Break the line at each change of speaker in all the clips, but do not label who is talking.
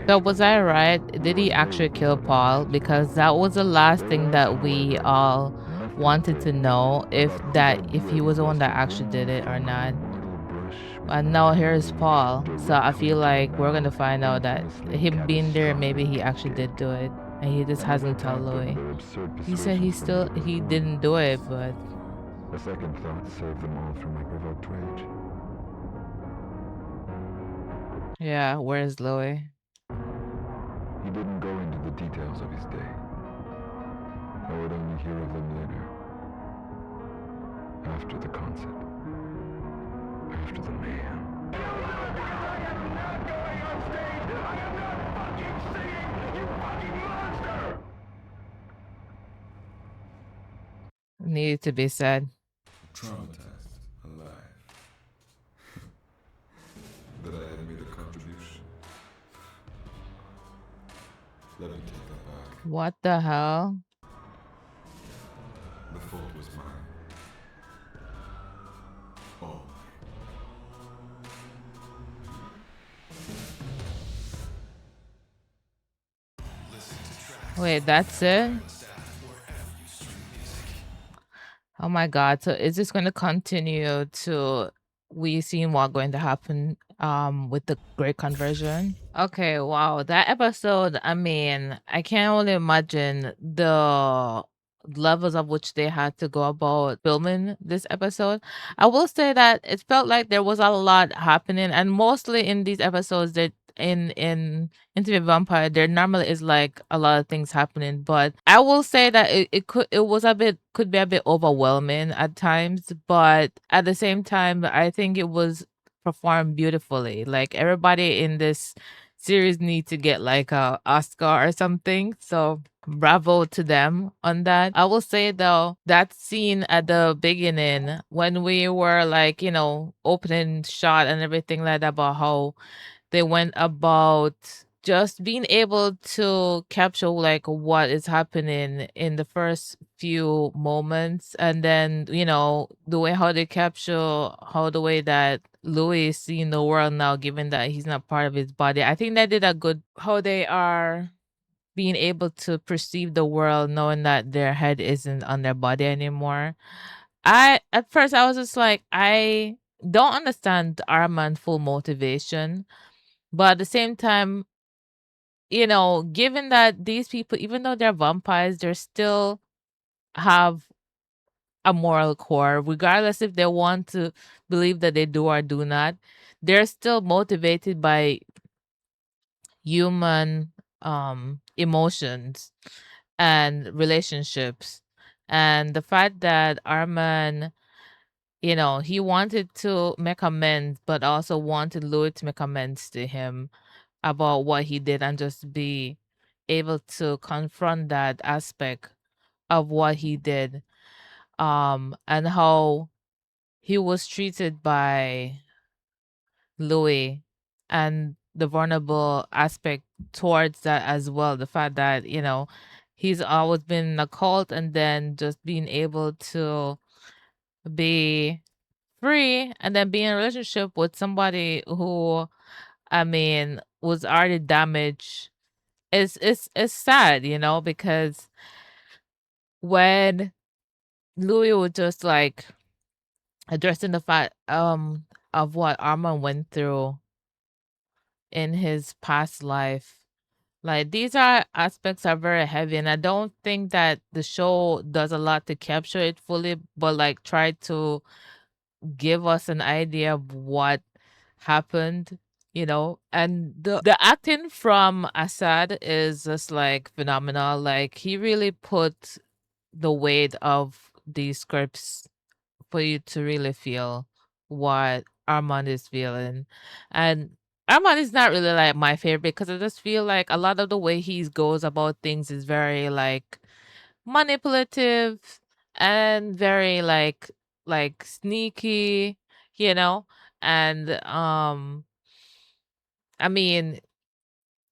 So was I right? Did he actually kill Paul? Because that was the last thing that we all wanted to know, if he was the one that actually did it or not. And now here's Paul. So I feel like we're gonna find out that him being there, maybe he actually did do it, and he just hasn't told Louis. He said he didn't do it, but
A second thought saved them all from my provoked rage.
yeah, where's Louis?
He didn't go into the details of his day. I would only hear of them later. After the concert. After the mayhem.
Needed to be said.
Traumatized, alive. That I had made a contribution. Let me take that back.
What the hell?
The fault was mine. All
Wait, that's it? Oh my God. So is this going to continue to we seeing what going to happen with the great conversion? Okay, wow. That episode, I mean, I can only imagine the levels of which they had to go about filming this episode. I will say that it felt like there was a lot happening, and mostly in these episodes that in Intimate Vampire, there normally is like a lot of things happening, but I will say that it was a bit could be a bit overwhelming at times, but at the same time, I think it was performed beautifully. Like everybody in this series need to get like a Oscar or something. So bravo to them on that. I will say though, that scene at the beginning when we were like, opening shot and everything like that about how they went about just being able to capture like what is happening in the first few moments, and then the way how they capture how the way that Louis is seeing the world now, given that he's not part of his body. I think they did a good how they are being able to perceive the world knowing that their head isn't on their body anymore. I At first I was just like, I don't understand Armand's full motivation, but at the same time, given that these people, even though they're vampires, they still have a moral core, regardless if they want to believe that they do or do not. They're still motivated by human emotions and relationships. And the fact that Arman, he wanted to make amends, but also wanted Louis to make amends to him about what he did and just be able to confront that aspect of what he did, and how he was treated by Louis, and the vulnerable aspect towards that as well, the fact that he's always been in a cult, and then just being able to be free and then be in a relationship with somebody who, I mean, was already damaged. It's sad, because when Louis was just like addressing the fact of what Armand went through in his past life, like these are aspects are very heavy, and I don't think that the show does a lot to capture it fully, but like try to give us an idea of what happened, and the acting from Assad is just like phenomenal. Like he really put the weight of these scripts for you to really feel what Armand is feeling. And Armand is not really like my favorite because I just feel like a lot of the way he goes about things is very like manipulative and very like sneaky, you know? And I mean,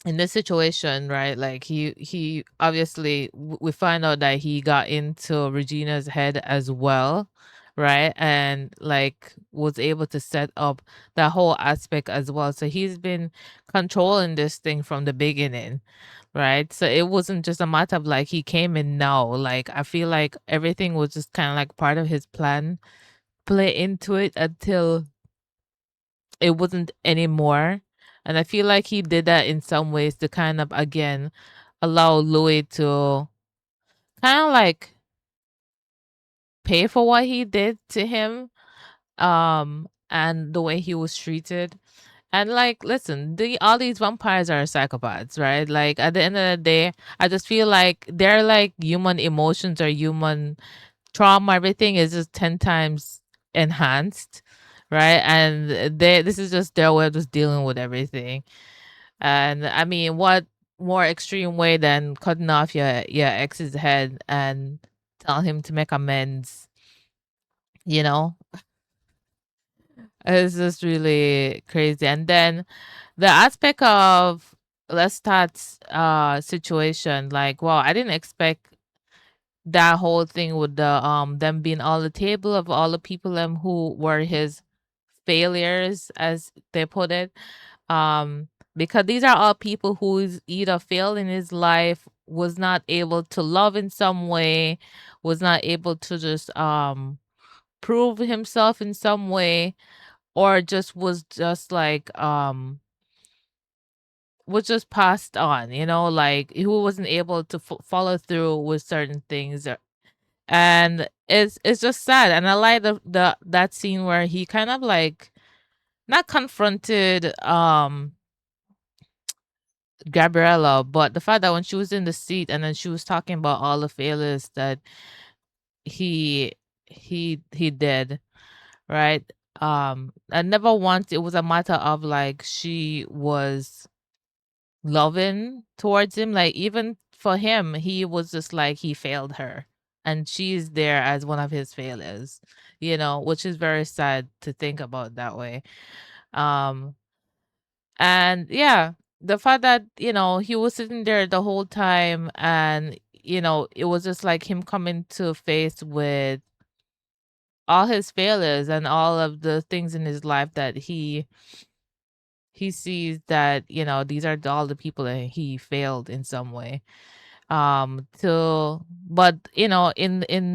in this situation, right? Like he obviously we find out that he got into Regina's head as well, right? And like was able to set up that whole aspect as well. So he's been controlling this thing from the beginning, right? So it wasn't just a matter of like he came in now. Like I feel like everything was just kind of like part of his plan, play into it until it wasn't anymore. And I feel like he did that in some ways to kind of again allow Louis to kind of like pay for what he did to him, and the way he was treated. And like, listen, all these vampires are psychopaths, right? Like at the end of the day, I just feel like they're like human emotions or human trauma. Everything is just 10 times enhanced, right? And this is just their way of just dealing with everything. And I mean, what more extreme way than cutting off your ex's head and tell him to make amends? You know, it's just really crazy. And then the aspect of Lestat's situation, like, wow, I didn't expect that whole thing with the them being on the table of all the people who were his failures, as they put it. Um, because these are all people who's either failed in his life, was not able to love in some way, was not able to just prove himself in some way, or just was just like was just passed on, like who wasn't able to follow through with certain things. And it's just sad. And I like the that scene where he kind of like not confronted Gabriella, but the fact that when she was in the seat and then she was talking about all the failures that he he did, right? And never once it was a matter of like she was loving towards him. Like even for him, he was just like he failed her. And she's there as one of his failures, which is very sad to think about that way. Um and yeah, the fact that, he was sitting there the whole time, and it was just like him coming to face with all his failures and all of the things in his life that he sees that, these are all the people that he failed in some way. To But in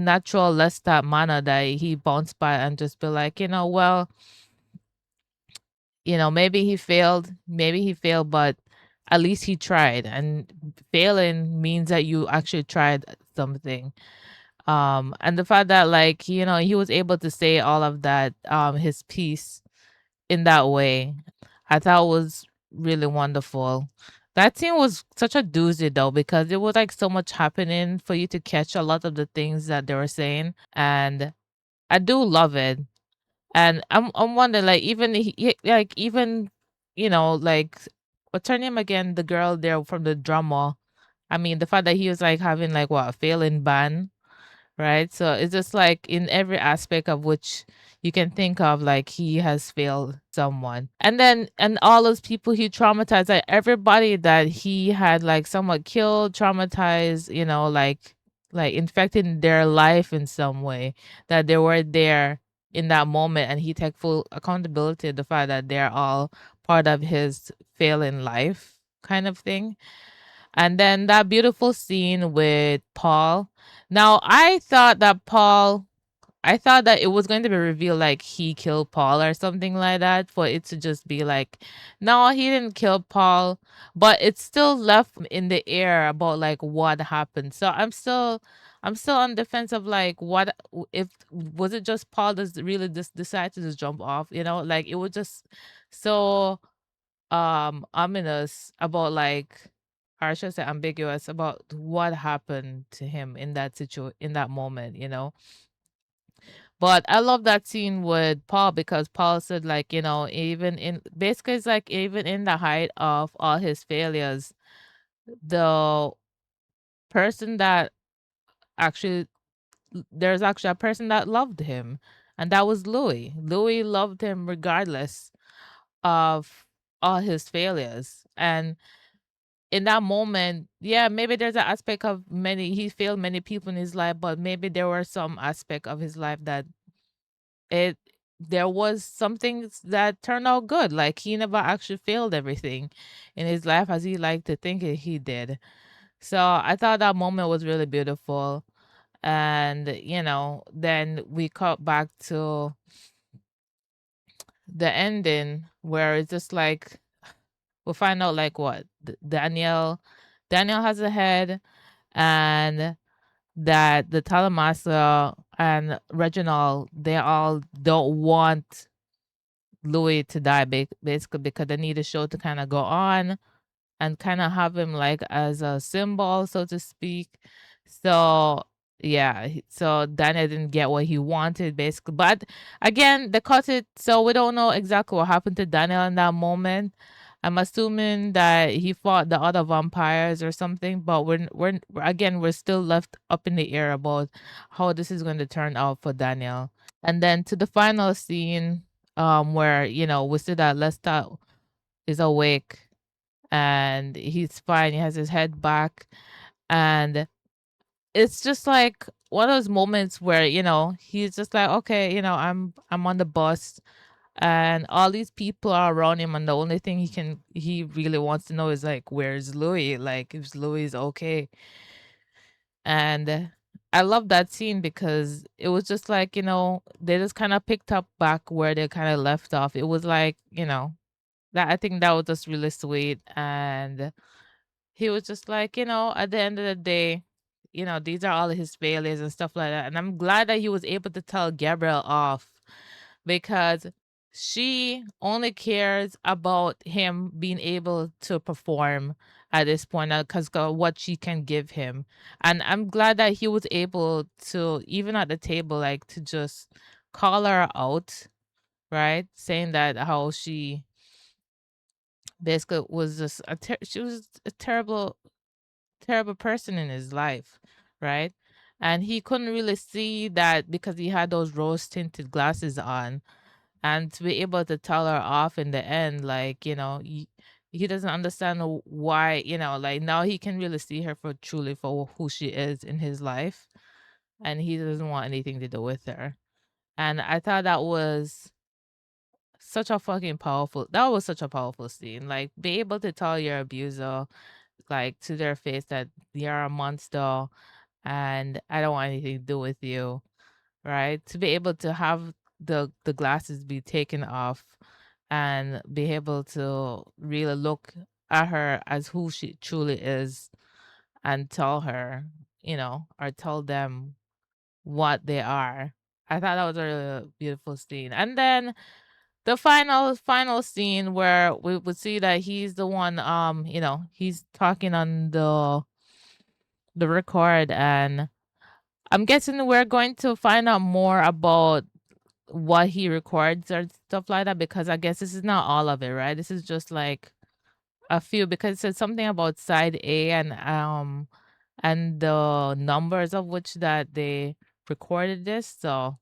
natural Lestat manner, that he bounced by and just be like, well, maybe he failed, but at least he tried. And failing means that you actually tried something. And the fact that, like, he was able to say all of that, his piece in that way, I thought was really wonderful. That scene was such a doozy though, because it was like so much happening for you to catch a lot of the things that they were saying. And I do love it. And I'm wondering, like, even like even like, what's her name again, the girl there from the drama. I mean, the fact that he was like having like what, a failing band, right? So it's just like in every aspect of which you can think of, like he has failed someone. And all those people he traumatized, like everybody that he had like somewhat killed, traumatized, like infecting their life in some way, that they were there in that moment, and he take full accountability of the fact that they're all part of his failing life kind of thing. And then that beautiful scene with Paul. Now, I thought that it was going to be revealed like he killed Paul or something like that, for it to just be like, no, he didn't kill Paul, but it's still left in the air about like what happened. So I'm still on defense of like, what if was it just Paul that really just decided to just jump off, like it was just so ominous about like, or I should say ambiguous about what happened to him in in that moment. But I love that scene with Paul, because Paul said, like, even in basically it's like even in the height of all his failures, the person that actually there's actually a person that loved him, and that was Louis. Louis loved him regardless of all his failures. And in that moment, yeah, maybe there's an aspect of he failed many people in his life, but maybe there were some aspect of his life that it there was something that turned out good. Like he never actually failed everything in his life as he liked to think he did. So I thought that moment was really beautiful. And then we cut back to the ending where it's just like we find out like what Daniel has a head, and that the Talamasa and Reginald, they all don't want Louis to die, basically because they need the show to kind of go on and kind of have him like as a symbol, so to speak. So yeah, so Daniel didn't get what he wanted basically. But again, they cut it, so we don't know exactly what happened to Daniel in that moment. I'm assuming that he fought the other vampires or something, but we're still left up in the air about how this is going to turn out for Daniel. And then to the final scene, where we see that Lestat is awake and he's fine. He has his head back, and it's just like one of those moments where he's just like, okay, I'm on the bus, and all these people are around him, and the only thing he really wants to know is like, where's Louis? Like, if Louis is okay. And I love that scene because it was just like, they just kind of picked up back where they kind of left off. It was like, that I think that was just really sweet. And he was just like, at the end of the day, these are all his failures and stuff like that. And I'm glad that he was able to tell Gabrielle off, because she only cares about him being able to perform at this point because of what she can give him. And I'm glad that he was able to, even at the table, like to just call her out, right? Saying that how she basically was just she was a terrible person in his life, right? And he couldn't really see that because he had those rose tinted glasses on. And to be able to tell her off in the end, like, he doesn't understand why, like now he can really see her for truly for who she is in his life. And he doesn't want anything to do with her. And I thought that was such a powerful scene. Like, be able to tell your abuser, like, to their face that you're a monster and I don't want anything to do with you, right? To be able to have the glasses be taken off and be able to really look at her as who she truly is and tell her, or tell them what they are. I thought that was a really beautiful scene. And then the final scene where we would see that he's the one, he's talking on the record, and I'm guessing we're going to find out more about what he records or stuff like that, because I guess this is not all of it, right? This is just like a few, because it said something about side A, and the numbers of which that they recorded this. So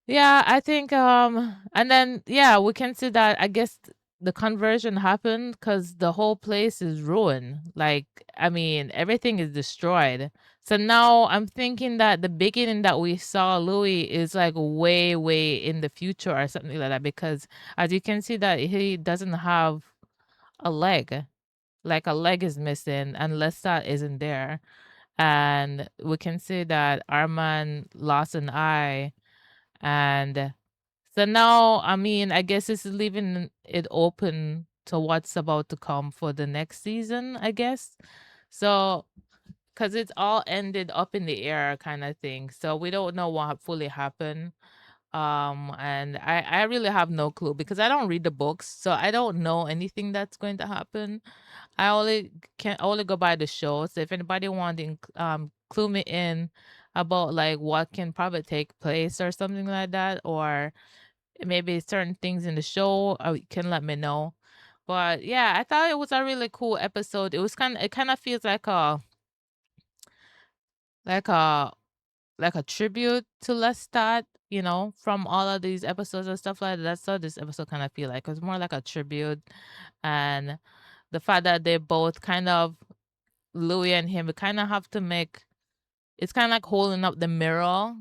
yeah, I think and then yeah, we can see that I guess the conversion happened cuz the whole place is ruined. Like, I mean, everything is destroyed. So now I'm thinking that the beginning that we saw Louis is like way in the future or something like that, because as you can see that he doesn't have a leg. Like a leg is missing and Lestat isn't there. And we can see that Arman lost an eye, and so now, I mean, I guess this is leaving it open to what's about to come for the next season, I guess. So, because it's all ended up in the air kind of thing. So we don't know what fully happened. And I really have no clue because I don't read the books. So I don't know anything that's going to happen. I only go by the show. So if anybody want to clue me in about like what can probably take place or something like that, or maybe certain things in the show, you can let me know. But yeah, I thought it was a really cool episode. It kind of feels like a like a tribute to Lestat, from all of these episodes and stuff like that. That's what this episode kind of feel like. It's more like a tribute, and the fact that they both kind of, Louis and him, we kind of have to make. It's kind of like holding up the mirror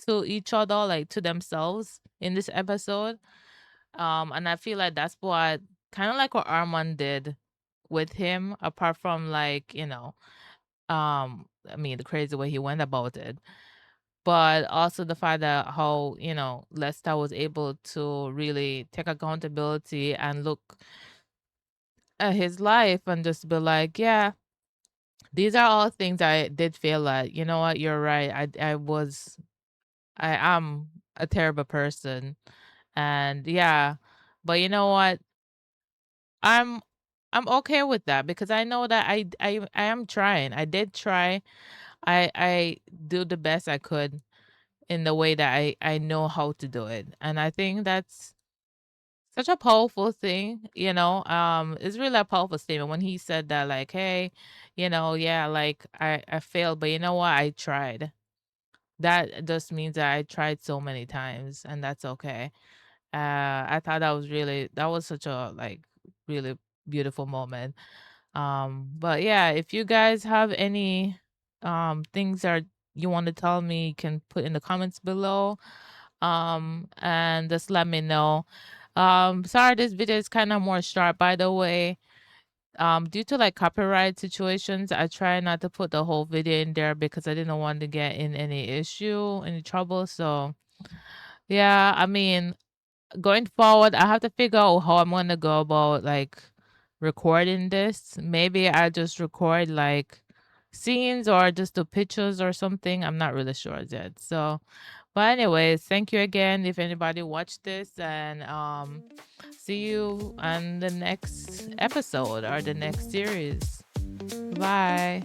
to each other, like to themselves in this episode. And I feel like that's what kind of like what Armand did with him, apart from like, I mean the crazy way he went about it. But also the fact that how, Lester was able to really take accountability and look at his life and just be like, yeah, these are all things I did feel like, you know what, you're right. I am a terrible person. And yeah, but you know what? I'm I'm okay with that because I know that I am trying. I did try. I do the best I could in the way that I know how to do it. And I think that's such a powerful thing, it's really a powerful statement when he said that, like, hey, yeah, like I failed, but you know what? I tried. That just means that I tried so many times, and that's okay. I thought that was such a like really beautiful moment. But yeah, if you guys have any things that you want to tell me, you can put in the comments below. And just let me know. Sorry, this video is kind of more short, by the way. Due to like copyright situations, I try not to put the whole video in there because I didn't want to get in any trouble. So yeah, I mean, going forward, I have to figure out how I'm gonna go about like recording this. Maybe I just record like scenes or just the pictures or something. I'm not really sure yet. So, but anyways, thank you again if anybody watched this, and see you on the next episode or the next series. Bye.